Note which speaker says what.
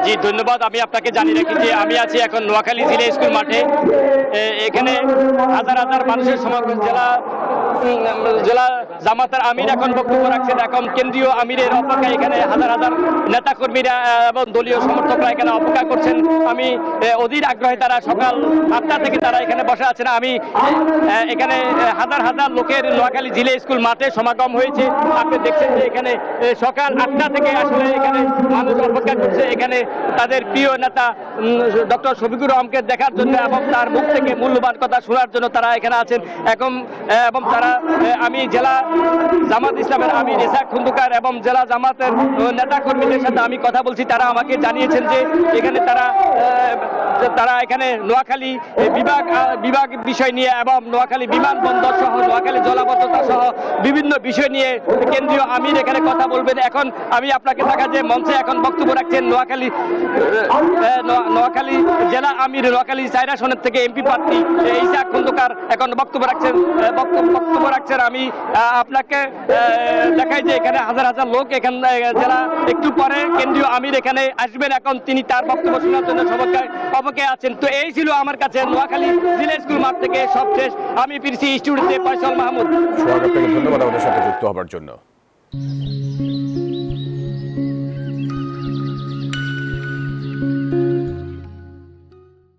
Speaker 1: জি ধন্যবাদ। আমি আপনাকে জানিয়ে রাখি যে আমি আছি এখন নোয়াখালী জিলা স্কুল মাঠে। এখানে হাজার হাজার মানুষের সমাগম। জেলা জামাতের আমির এখন বক্তব্য রাখছেন। এখন কেন্দ্রীয় আমিরের অপেক্ষায় এখানে হাজার হাজার নেতাকর্মীরা এবং দলীয় সমর্থকরা এখানে অপেক্ষা করছেন। আমি অধীর আগ্রহে তারা সকাল 8টা থেকে তারা এখানে বসে আছেন। আমি এখানে হাজার হাজার লোকের নোয়াখালী জিলা স্কুল মাঠে সমাগম হয়েছে। আপনি দেখছেন যে এখানে সকাল 8টা থেকে আসলে এখানে মানুষ অপেক্ষা করছে এখানে তাদের প্রিয় নেতা ডক্টর শফিকুর রহমানকে দেখার জন্য এবং তার মুখ থেকে মূল্যবান কথা শোনার জন্য তারা এখানে আছেন। এখন এবং তারা আমি জেলা জামাত ইসলামের আমির ইসহাক খন্দকার এবং জেলা জামাতের নেতা কর্মীদের সাথে আমি কথা বলছি। তারা আমাকে জানিয়েছেন যে এখানে তারা এখানে নোয়াখালী বিভাগ বিষয় নিয়ে এবং নোয়াখালী বিমানবন্দর সহ নোয়াখালী জলাবদ্ধতা সহ বিভিন্ন বিষয় নিয়ে কেন্দ্রীয় আমির এখানে কথা বলবেন। এখন আমি আপনাকে দেখা যে মঞ্চে এখন বক্তব্য রাখছেন নোয়াখালী জেলা আমির নোয়াখালী 4 আসনের থেকে এমপি প্রার্থী ইসহাক খন্দকার এখন বক্তব্য রাখছেন। আমি আপনাকে দেখাই যে এখানে হাজার হাজার লোক এখানে যারা একটু পরে কেন্দ্রীয় আমির এখানে আসবেন। এখন তিনি তার বক্তব্য শোনার জন্য অপেক্ষায় আছেন। তো এই ছিল আমার কাছে নোয়াখালী জিলা স্কুল মাঠ থেকে সবশেষ। আমি ফিরছি স্টুডিওতে ফয়সাল মাহমুদ।
Speaker 2: ধন্যবাদ আমাদের সাথে যুক্ত হবার জন্য।